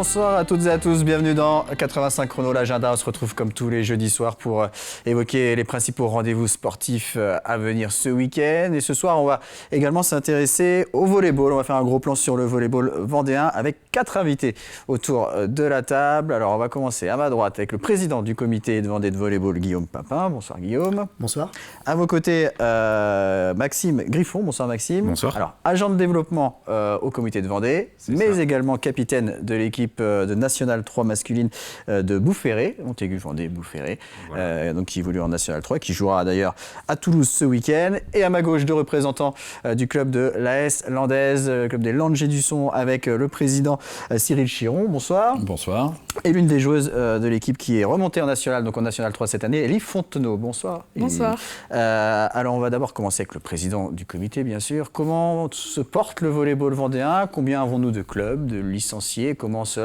Bonsoir à toutes et à tous, bienvenue dans 85 chrono, l'agenda. On se retrouve comme tous les jeudis soirs pour évoquer les principaux rendez-vous sportifs à venir ce week-end. Et ce soir, on va également s'intéresser au volleyball. On va faire un gros plan sur le volleyball vendéen avec 4 invités autour de la table. Alors, on va commencer à ma droite avec le président du comité de Vendée de volleyball, Guillaume Papin. Bonsoir Guillaume. Bonsoir. À vos côtés, Maxime Griffon. Bonsoir Maxime. Bonsoir. Alors, agent de développement au comité de Vendée, mais également capitaine de l'équipe de National 3 masculine de Boufféré, Montaigu-Vendée-Boufféré, voilà. Donc qui évolue en National 3, qui jouera d'ailleurs à Toulouse ce week-end. Et à ma gauche, deux représentants du club de l'AS Landaise, le club des Landes Gédusson, avec le président Cyril Chiron. Bonsoir. Bonsoir. Et l'une des joueuses de l'équipe qui est remontée en National, donc en National 3 cette année, Elie Fontenot. Bonsoir. Bonsoir. Alors on va d'abord commencer avec le président du comité, bien sûr. Comment se porte le volleyball vendéen? Combien avons-nous de clubs, de licenciés? Comment cela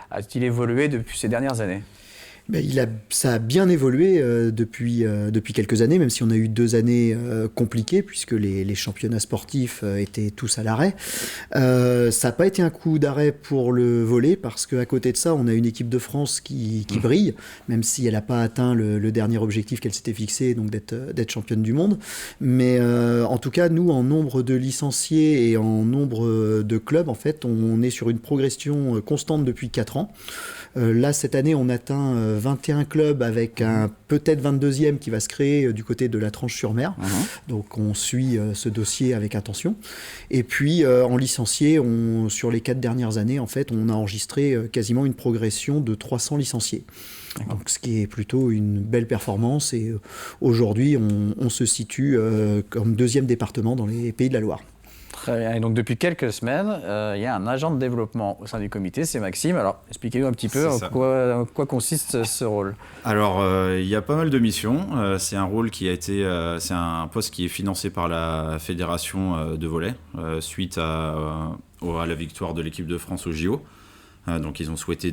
a-t-il évolué depuis ces dernières années? Ça a bien évolué depuis quelques années, même si on a eu 2 années compliquées, puisque les championnats sportifs étaient tous à l'arrêt. Ça n'a pas été un coup d'arrêt pour le volley, parce qu'à côté de ça, on a une équipe de France qui brille, même si elle n'a pas atteint le dernier objectif qu'elle s'était fixé, donc d'être championne du monde. Mais en tout cas, nous, en nombre de licenciés et en nombre de clubs, en fait, on est sur une progression constante depuis 4 ans. Là, cette année, on atteint 21 clubs avec un peut-être 22e qui va se créer du côté de la Tranche-sur-Mer. Donc, on suit ce dossier avec attention. Et puis, en licenciés, sur les 4 dernières années, en fait, on a enregistré quasiment une progression de 300 licenciés. Donc, ce qui est plutôt une belle performance. Et aujourd'hui, on se situe comme 2e département dans les Pays de la Loire. Très bien. Et donc depuis quelques semaines, il y a un agent de développement au sein du comité, c'est Maxime. Alors expliquez-nous un petit peu en quoi consiste ce rôle. Alors il y a pas mal de missions. C'est un rôle qui a été, c'est un poste qui est financé par la fédération de volley suite à la victoire de l'équipe de France au JO. Donc ils ont souhaité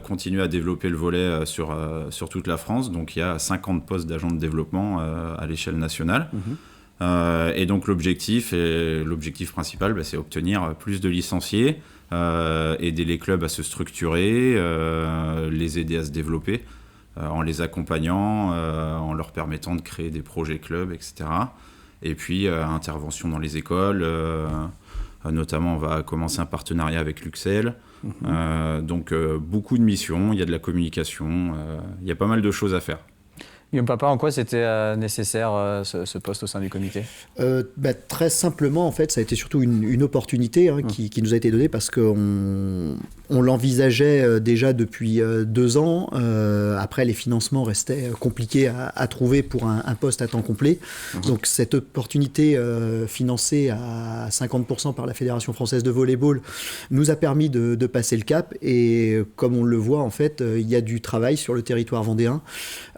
continuer à développer le volley sur toute la France. Donc il y a 50 postes d'agents de développement à l'échelle nationale. Et donc l'objectif principal, c'est obtenir plus de licenciés, aider les clubs à se structurer, les aider à se développer, en les accompagnant, en leur permettant de créer des projets clubs, etc. Et puis intervention dans les écoles, notamment on va commencer un partenariat avec l'UXEL. Donc beaucoup de missions, il y a de la communication, il y a pas mal de choses à faire. Guillaume Papin, en quoi c'était nécessaire ce poste au sein du comité? Très simplement, en fait, ça a été surtout une opportunité qui nous a été donnée parce qu'on l'envisageait déjà depuis 2 ans. Après, les financements restaient compliqués à trouver pour un poste à temps complet. Donc cette opportunité financée à 50% par la Fédération française de volleyball nous a permis de passer le cap. Et comme on le voit, en fait, il y a du travail sur le territoire vendéen.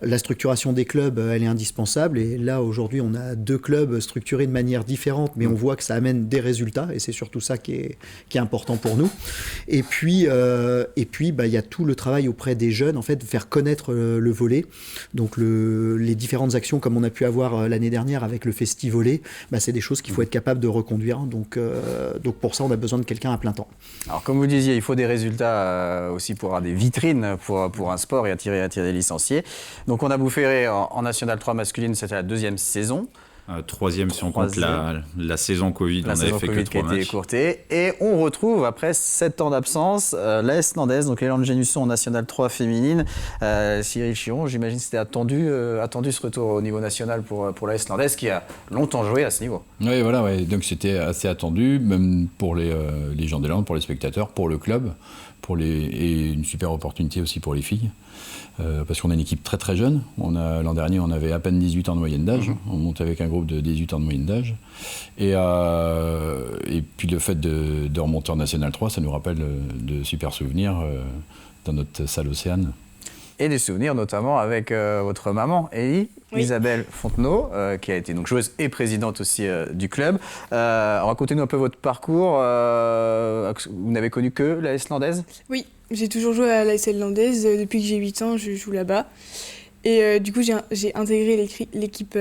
La structuration des clubs, elle est indispensable. Et là, aujourd'hui, on a 2 clubs structurés de manière différente, mais on voit que ça amène des résultats. Et c'est surtout ça qui est important pour nous. Et puis, il y a tout le travail auprès des jeunes, en fait, de faire connaître le volley. Donc, les différentes actions, comme on a pu avoir l'année dernière avec le Festi-Volley, c'est des choses qu'il faut être capable de reconduire. Donc, pour ça, on a besoin de quelqu'un à plein temps. Alors, comme vous disiez, il faut des résultats aussi pour avoir des vitrines pour un sport et attirer des licenciés. Donc, on a Boufféré en National 3 masculine, c'était la 2e saison. 3e si on compte la saison Covid, on n'avait fait que 3 matchs. Qui a été écourtée. Et on retrouve, après 7 ans d'absence, l'AS Landaise, donc les Landes Gédusson en National 3 féminine. Cyril Chiron, j'imagine que c'était attendu ce retour au niveau national pour l'AS Landaise, qui a longtemps joué à ce niveau. Oui, voilà, ouais. Donc c'était assez attendu, même pour les gens des Landes, pour les spectateurs, pour le club, et une super opportunité aussi pour les filles. Parce qu'on a une équipe très très jeune. L'an dernier, on avait à peine 18 ans de moyenne d'âge. On monte avec un groupe de 18 ans de moyenne d'âge. Et puis le fait de remonter en National 3, ça nous rappelle de super souvenirs dans notre salle Océane. Et des souvenirs notamment avec votre maman, Elie, Isabelle Fontenot, qui a été donc joueuse et présidente aussi du club. Racontez-nous un peu votre parcours. Vous n'avez connu que l'AS Landaise? Oui, j'ai toujours joué à l'AS Landaise. Depuis que j'ai 8 ans, je joue là-bas. Et du coup, j'ai intégré l'équipe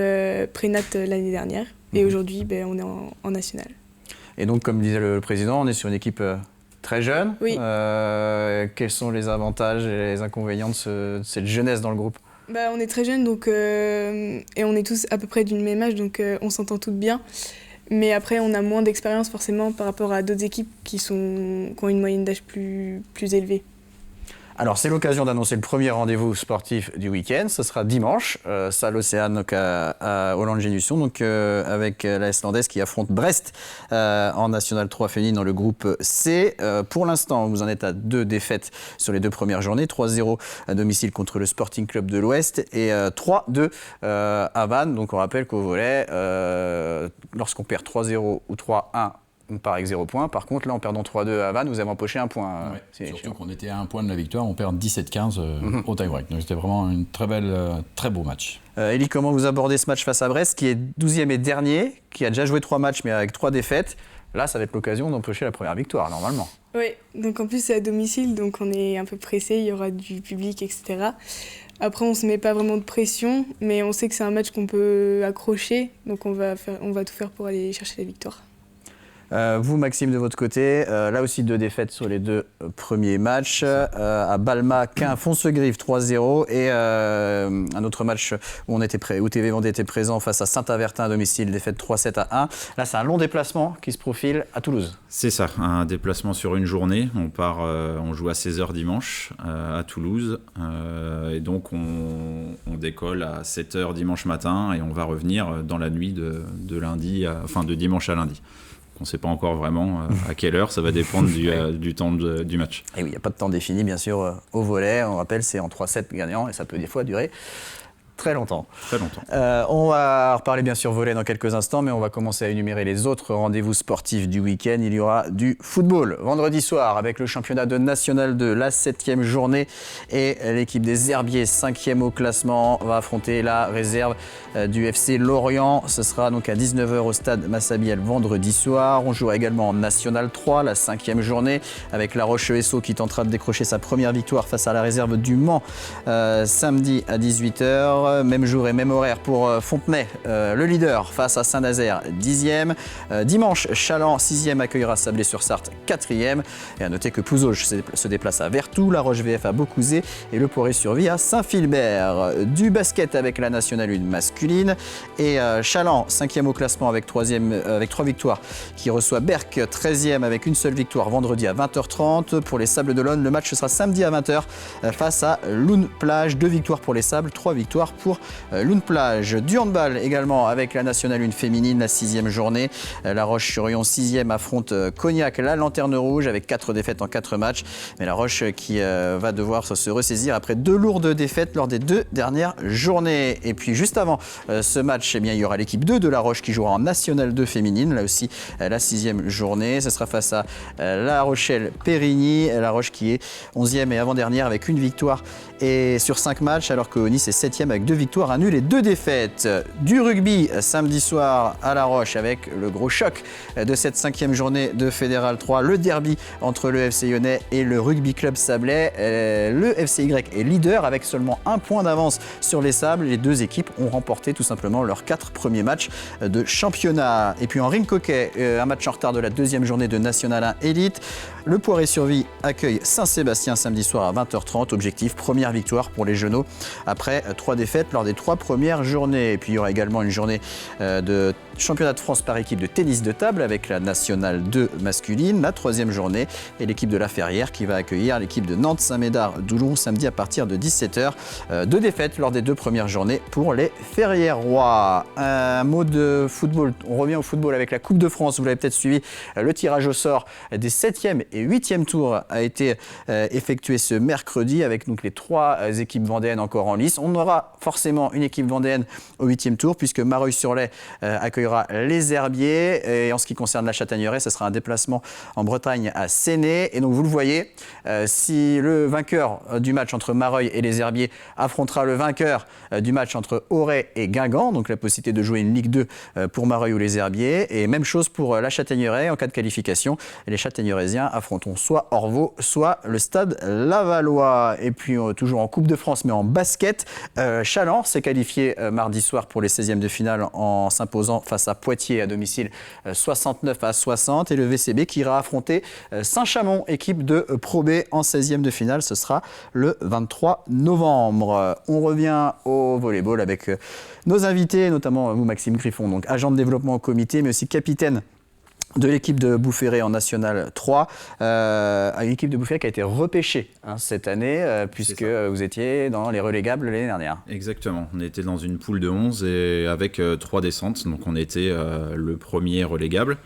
prénat l'année dernière. Et aujourd'hui, on est en national. Et donc, comme disait le président, on est sur une équipe Très jeune. Oui. Quels sont les avantages et les inconvénients de cette jeunesse dans le groupe? On est très jeunes donc, et on est tous à peu près d'une même âge, donc on s'entend toutes bien. Mais après, on a moins d'expérience forcément par rapport à d'autres équipes qui ont une moyenne d'âge plus élevée. Alors, c'est l'occasion d'annoncer le premier rendez-vous sportif du week-end. Ce sera dimanche, salle Océane à Hollande-Génusson, donc avec l'AS Landaise qui affronte Brest en National 3 féminine dans le groupe C. Pour l'instant, vous en êtes à 2 défaites sur les 2 premières journées. 3-0 à domicile contre le Sporting Club de l'Ouest et 3-2 à Vannes. Donc, on rappelle qu'au volley, lorsqu'on perd 3-0 ou 3-1, on part avec 0 points. Par contre, là, en perdant 3-2 à Vannes, vous avez empoché 1 point. Ouais, surtout qu'on était à 1 point de la victoire, on perd 17-15 au tie-break. Donc c'était vraiment une très beau match. Élie, comment vous abordez ce match face à Brest, qui est 12e et dernier, qui a déjà joué 3 matchs, mais avec 3 défaites? Là, ça va être l'occasion d'empocher la première victoire, normalement. Oui, donc en plus, c'est à domicile, donc on est un peu pressé, il y aura du public, etc. Après, on ne se met pas vraiment de pression, mais on sait que c'est un match qu'on peut accrocher, donc on va tout faire pour aller chercher la victoire. Vous, Maxime, de votre côté, là aussi 2 défaites sur les 2 premiers matchs. À Balma, Caen, Foncegrive 3-0 et un autre match où TV Vendée était présent face à Saint-Avertin à domicile, défaite 3-7 à 1. Là, c'est un long déplacement qui se profile à Toulouse. C'est ça, un déplacement sur une journée. On joue à 16h dimanche à Toulouse et donc on décolle à 7h dimanche matin et on va revenir dans la nuit de dimanche à lundi. On ne sait pas encore vraiment à quelle heure, ça va dépendre du temps du match. Et oui, il n'y a pas de temps défini, bien sûr, au volley. On rappelle, c'est en 3-7 gagnants et ça peut des fois durer très longtemps. Très longtemps. On va reparler bien sûr volley dans quelques instants, mais on va commencer à énumérer les autres rendez-vous sportifs du week-end. Il y aura du football vendredi soir avec le championnat de National 2, la 7e journée. Et l'équipe des Herbiers, 5e au classement, va affronter la réserve du FC Lorient. Ce sera donc à 19h au stade Massabielle vendredi soir. On jouera également en National 3, la 5e journée, avec La Roche-ESO qui tentera de décrocher sa première victoire face à la réserve du Mans samedi à 18h. Même jour et même horaire pour Fontenay, le leader face à Saint-Nazaire, 10e. Dimanche, Chaland, 6e, accueillera Sablé-sur-Sarthe, 4e. Et à noter que Pouzauges se déplace à Vertou, La Roche-VF à Beaucouzé et le Poré-sur-Vie à Saint-Philbert. Du basket avec la Nationale 1 masculine et Chaland, 5e au classement avec 3 victoires, qui reçoit Berck, 13e avec une seule victoire vendredi à 20h30. Pour les Sables d'Olonne, le match sera samedi à 20h face à Loun-Plage. 2 victoires pour les Sables, 3 victoires pour Loun-Plage. Du handball également avec la Nationale 1 féminine, la 6e journée. La Roche-sur-Yon, 6e, affronte Cognac, la Lanterne Rouge, avec 4 défaites en 4 matchs. Mais la Roche qui va devoir se ressaisir après 2 lourdes défaites lors des 2 dernières journées. Et puis juste avant ce match, il y aura l'équipe 2 de la Roche qui jouera en Nationale 2 féminine. Là aussi, la 6e journée. Ce sera face à La Rochelle-Périgny. La Roche qui est 11e et avant-dernière avec une victoire et sur 5 matchs, alors que Nice est 7e avec 2 victoires, un nul et 2 défaites. Du rugby samedi soir à La Roche avec le gros choc de cette 5e journée de Fédéral 3, le derby entre le FC Lyonnais et le Rugby Club Sablais. Le FCY est leader avec seulement 1 point d'avance sur les Sables. Les 2 équipes ont remporté tout simplement leurs 4 premiers matchs de championnat. Et puis en ring hockey, un match en retard de la 2e journée de National 1 Élite. Le Poiré-sur-Vie accueille Saint-Sébastien samedi soir à 20h30. Objectif, première victoire pour les Genoux après 3 défaites lors des 3 premières journées. Et puis il y aura également une journée de championnat de France par équipe de tennis de table avec la Nationale 2 masculine, la 3e journée, et l'équipe de La Ferrière qui va accueillir l'équipe de Nantes-Saint-Médard-Doulon samedi à partir de 17h. 2 défaites lors des 2 premières journées pour les Ferriérois. Un mot de football, on revient au football avec la Coupe de France. Vous l'avez peut-être suivi, le tirage au sort des 7e et 8e tours a été effectué ce mercredi avec donc les 3 équipes vendéennes encore en lice. On aura forcément une équipe vendéenne au 8e tour puisque Mareuil-sur-Lay accueillera les Herbiers. Et en ce qui concerne la Châtaigneraie, ce sera un déplacement en Bretagne à Séné. Et donc vous le voyez, si le vainqueur du match entre Mareuil et les Herbiers affrontera le vainqueur du match entre Auray et Guingamp, donc la possibilité de jouer une Ligue 2 pour Mareuil ou les Herbiers. Et même chose pour la Châtaigneraie en cas de qualification. Les Châtaignerésiens affronteront soit Orvaux, soit le Stade Lavallois. Et puis toujours en Coupe de France, mais en basket, Chaland s'est qualifié mardi soir pour les 16e de finale en s'imposant face à Poitiers à domicile 69-60. Et le VCB qui ira affronter Saint-Chamond, équipe de Pro B en 16e de finale. Ce sera le 23 novembre. On revient au volleyball avec nos invités, notamment vous, Maxime Griffon, donc agent de développement au comité, mais aussi capitaine de l'équipe de Boufféré en National 3, une équipe de Boufféré qui a été repêchée cette année, puisque vous étiez dans les relégables l'année dernière. Exactement, on était dans une poule de 11 et avec 3 descentes, donc on était le premier relégable.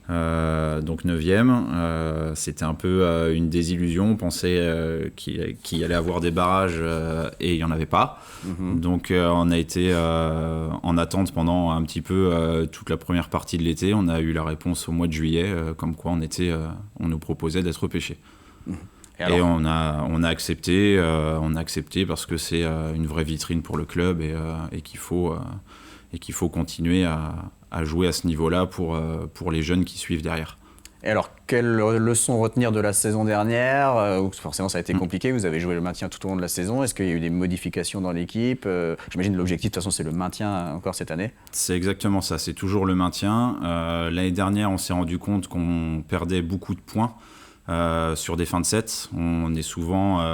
Donc 9e, c'était un peu une désillusion, on pensait qu'il allait avoir des barrages et il n'y en avait pas. Donc on a été en attente pendant un petit peu toute la première partie de l'été. On a eu la réponse au mois de juillet, comme quoi on nous proposait d'être repêchés. Et on a accepté parce que c'est une vraie vitrine pour le club et qu'il faut continuer à jouer à ce niveau-là pour les jeunes qui suivent derrière. Et alors, quelles leçons retenir de la saison dernière où forcément ça a été compliqué, vous avez joué le maintien tout au long de la saison. Est-ce qu'il y a eu des modifications dans l'équipe? J'imagine que l'objectif de toute façon c'est le maintien encore cette année. C'est exactement ça, c'est toujours le maintien. L'année dernière on s'est rendu compte qu'on perdait beaucoup de points sur des fins de set. On est souvent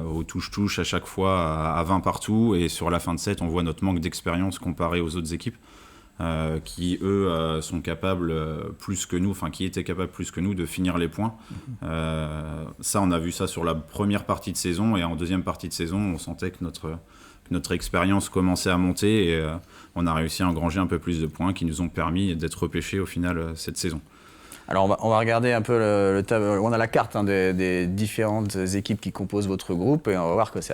au touche-touche à chaque fois à 20 partout, et sur la fin de set on voit notre manque d'expérience comparé aux autres équipes qui eux sont capables plus que nous, enfin qui étaient capables plus que nous de finir les points. Ça on a vu ça sur la première partie de saison, et en deuxième partie de saison on sentait que notre expérience commençait à monter, et on a réussi à engranger un peu plus de points qui nous ont permis d'être repêchés au final cette saison. Alors on va regarder un peu le tableau. On a la carte des différentes équipes qui composent votre groupe, et on va voir que c'est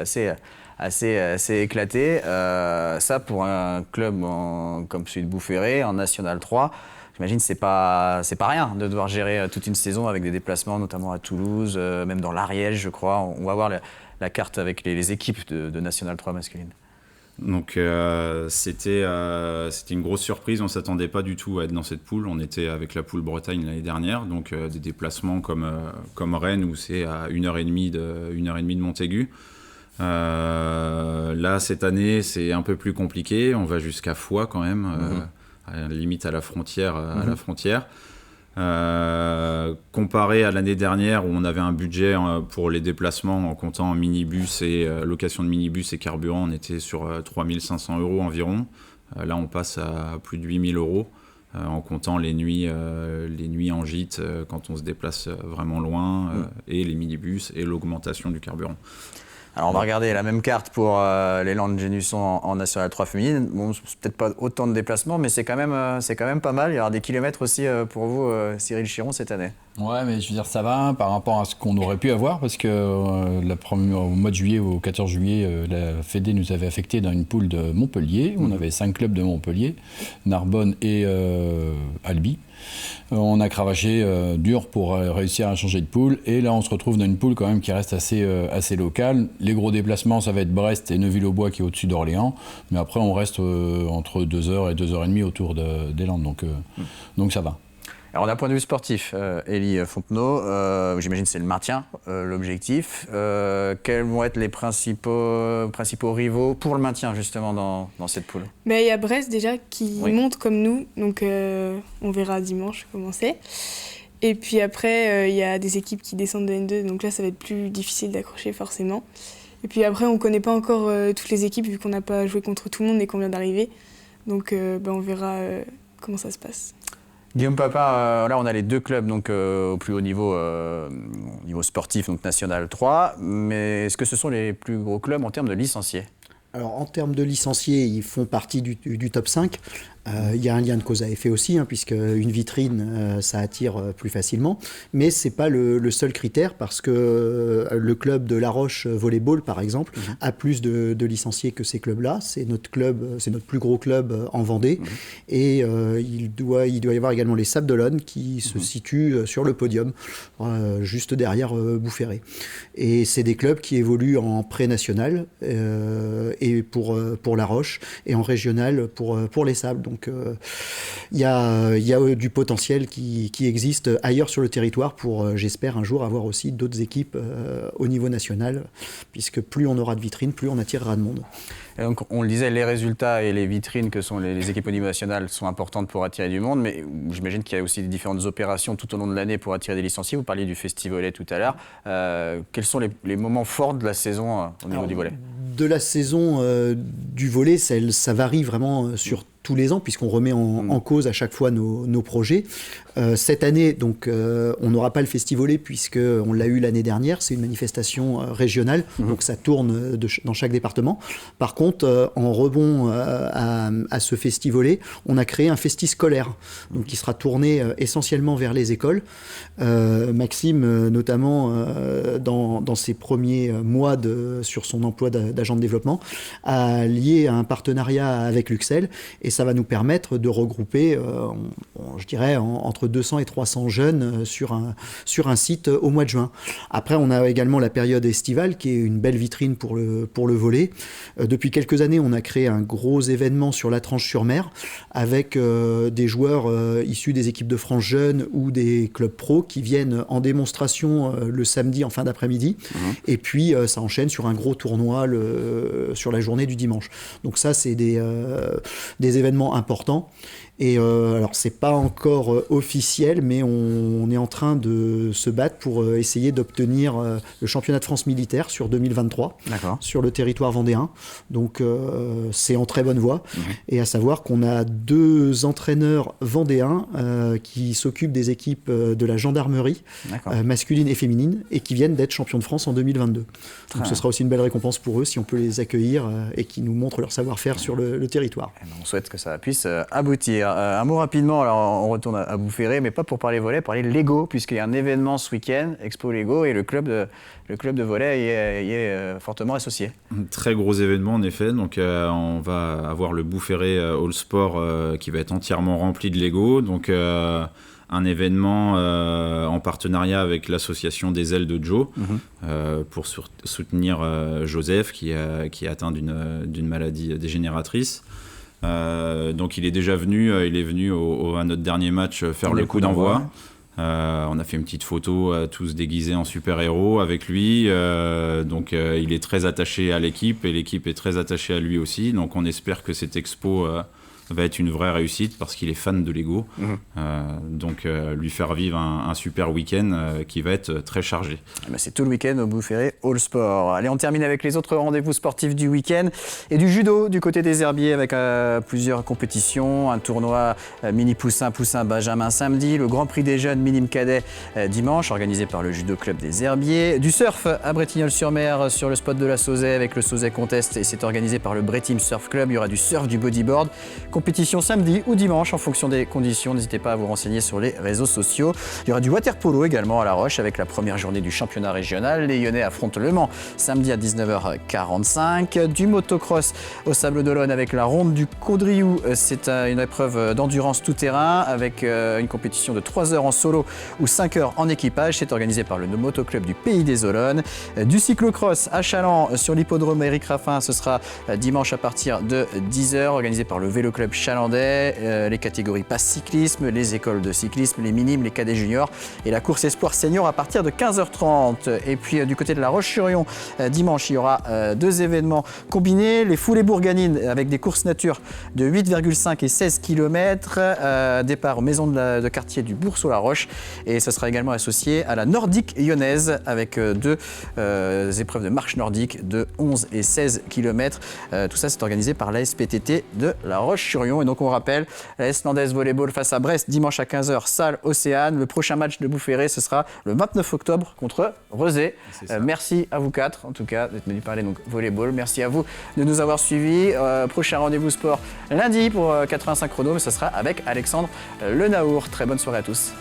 assez éclaté. Ça, pour un club comme celui de Boufféré, en National 3, j'imagine que c'est pas rien de devoir gérer toute une saison avec des déplacements, notamment à Toulouse, même dans l'Ariège, je crois. On va voir la carte avec les équipes de National 3 masculine. Donc c'était une grosse surprise, on ne s'attendait pas du tout à être dans cette poule. On était avec la poule Bretagne l'année dernière, donc des déplacements comme Rennes où c'est à 1h30 de Montaigu. Là cette année c'est un peu plus compliqué, on va jusqu'à Foix quand même, limite à la frontière. Comparé à l'année dernière où on avait un budget pour les déplacements en comptant minibus et location de minibus et carburant, on était sur 3 500 € environ. Là on passe à plus de 8 000 € en comptant les nuits en gîte quand on se déplace vraiment loin, et les minibus et l'augmentation du carburant. Alors on va regarder la même carte pour les Landes Génusson en National 3 féminine. Bon, c'est peut-être pas autant de déplacements, mais c'est quand même pas mal. Il y aura des kilomètres aussi pour vous, Cyril Chiron, cette année. Ouais, mais je veux dire, ça va par rapport à ce qu'on aurait pu avoir, parce que au mois de juillet, au 14 juillet, la Fédé nous avait affecté dans une poule de Montpellier. On avait 5 clubs de Montpellier, Narbonne et Albi. On a cravaché dur pour réussir à changer de poule, et là on se retrouve dans une poule quand même qui reste assez locale. Les gros déplacements, ça va être Brest et Neuville-aux-Bois qui est au-dessus d'Orléans, mais après on reste entre 2h et 2h30 autour des Landes, donc ça va. Alors d'un point de vue sportif, Élie Fontenot, j'imagine que c'est le maintien, l'objectif. Quels vont être les principaux rivaux pour le maintien justement dans cette poule? Il y a Brest déjà qui monte comme nous, donc on verra dimanche comment c'est. Et puis après, il y a des équipes qui descendent de N2, donc là ça va être plus difficile d'accrocher forcément. Et puis après, on ne connaît pas encore toutes les équipes vu qu'on n'a pas joué contre tout le monde et qu'on vient d'arriver. Donc on verra comment ça se passe. Guillaume Papin, là on a les 2 clubs donc, au plus haut niveau sportif, donc National 3, mais est-ce que ce sont les plus gros clubs en termes de licenciés? Alors en termes de licenciés, ils font partie du top 5. Il y a un lien de cause à effet aussi, puisque une vitrine, ça attire plus facilement. Mais ce n'est pas le seul critère, parce que le club de La Roche Volleyball, par exemple, a plus de licenciés que ces clubs-là. C'est notre plus gros club en Vendée. Et il doit y avoir également les Sables d'Olonne qui se situent sur le podium, juste derrière Boufféré. Et c'est des clubs qui évoluent en pré-national et pour La Roche, et en régional pour les Sables. Donc il y a du potentiel qui existe ailleurs sur le territoire pour, j'espère, un jour avoir aussi d'autres équipes au niveau national, puisque plus on aura de vitrines, plus on attirera de monde. Et donc, on le disait, les résultats et les vitrines que sont les équipes au niveau national sont importantes pour attirer du monde, mais j'imagine qu'il y a aussi différentes opérations tout au long de l'année pour attirer des licenciés. Vous parliez du Festivolet tout à l'heure. Quels sont les moments forts de la saison au niveau du volley? De la saison du volley, ça varie vraiment sur tous les ans, puisqu'on remet en cause à chaque fois nos projets. Cette année, donc, on n'aura pas le Festivolet, puisqu'on l'a eu l'année dernière. C'est une manifestation régionale, donc ça tourne dans chaque département. Par contre, en rebond à ce Festivolet, on a créé un festi scolaire, donc, qui sera tourné essentiellement vers les écoles. Maxime, notamment, dans ses premiers mois sur son emploi d'agent de développement, a lié un partenariat avec l'UXEL, et ça va nous permettre de regrouper, je dirais, entre 200 et 300 jeunes sur un site au mois de juin. Après, on a également la période estivale, qui est une belle vitrine pour le volley. Depuis quelques années, on a créé un gros événement sur la Tranche-sur-Mer, avec des joueurs issus des équipes de France jeunes ou des clubs pro qui viennent en démonstration le samedi en fin d'après-midi. Et puis, ça enchaîne sur un gros tournoi sur la journée du dimanche. Donc ça, c'est des événements importants. Et alors, c'est pas encore officiel, mais on est en train de se battre pour essayer d'obtenir le championnat de France militaire sur 2023, sur le territoire vendéen. Donc, c'est en très bonne voie. Et à savoir qu'on a 2 entraîneurs vendéens qui s'occupent des équipes de la gendarmerie, masculine et féminine, et qui viennent d'être champions de France en 2022. Donc, ce sera aussi une belle récompense pour eux si on peut les accueillir et qu'ils nous montrent leur savoir-faire sur le territoire. On souhaite que ça puisse aboutir. Un mot rapidement, alors on retourne à Boufféré, mais pas pour parler volley, parler Lego, puisqu'il y a un événement ce week-end, Expo Lego, et le club de volley y est fortement associé. Un très gros événement en effet, donc on va avoir le Boufféré All Sport qui va être entièrement rempli de Lego, donc un événement en partenariat avec l'association des ailes de Joe pour soutenir Joseph qui est atteint d'une maladie dégénératrice. Donc il est déjà venu, à notre dernier match faire le coup d'envoi. On a fait une petite photo tous déguisés en super-héros avec lui. Donc il est très attaché à l'équipe et l'équipe est très attachée à lui aussi. Donc on espère que cette expo va être une vraie réussite parce qu'il est fan de Lego. Donc lui faire vivre un super week-end qui va être très chargé. C'est tout le week-end au Boufféré All Sport. Allez, on termine avec les autres rendez-vous sportifs du week-end et du judo du côté des herbiers avec plusieurs compétitions, un tournoi mini poussin benjamin samedi, le Grand Prix des jeunes minime cadet dimanche organisé par le judo club des herbiers, du surf à Bretignolles-sur-Mer sur le spot de la Sauzet avec le Sauzet Contest et c'est organisé par le Bretim Surf Club. Il y aura du surf, du bodyboard. Compétition samedi ou dimanche en fonction des conditions. N'hésitez pas à vous renseigner sur les réseaux sociaux. Il y aura du water polo également à La Roche avec la première journée du championnat régional. Les Lyonnais affrontent Le Mans samedi à 19h45. Du motocross au Sable d'Olonne avec la ronde du Caudriou. C'est une épreuve d'endurance tout-terrain avec une compétition de 3 heures en solo ou 5 heures en équipage. C'est organisé par le motoclub du Pays des Olonnes. Du cyclocross à Chaland sur l'hippodrome Éric Raffin. Ce sera dimanche à partir de 10h organisé par le Vélo Club chalandais, les catégories passe cyclisme, les écoles de cyclisme, les minimes, les cadets juniors et la course espoir senior à partir de 15h30. Et puis du côté de la Roche-sur-Yon, dimanche, il y aura 2 événements combinés, les foulées bourganines avec des courses nature de 8,5 et 16 km, départ maison de quartier du Bourg-sur-la-Roche et ce sera également associé à la nordique lyonnaise avec 2 épreuves de marche nordique de 11 et 16 km. Tout ça, c'est organisé par la SPTT de la Roche-sur-Yon. Et donc on rappelle, la S Landaise Volleyball face à Brest dimanche à 15h, salle Océane. Le prochain match de Boufféré, ce sera le 29 octobre contre Rezé. Merci à vous 4, en tout cas, d'être venus parler donc volleyball. Merci à vous de nous avoir suivis. Prochain rendez-vous sport lundi pour 85 chrono, mais ce sera avec Alexandre Lenaour. Très bonne soirée à tous.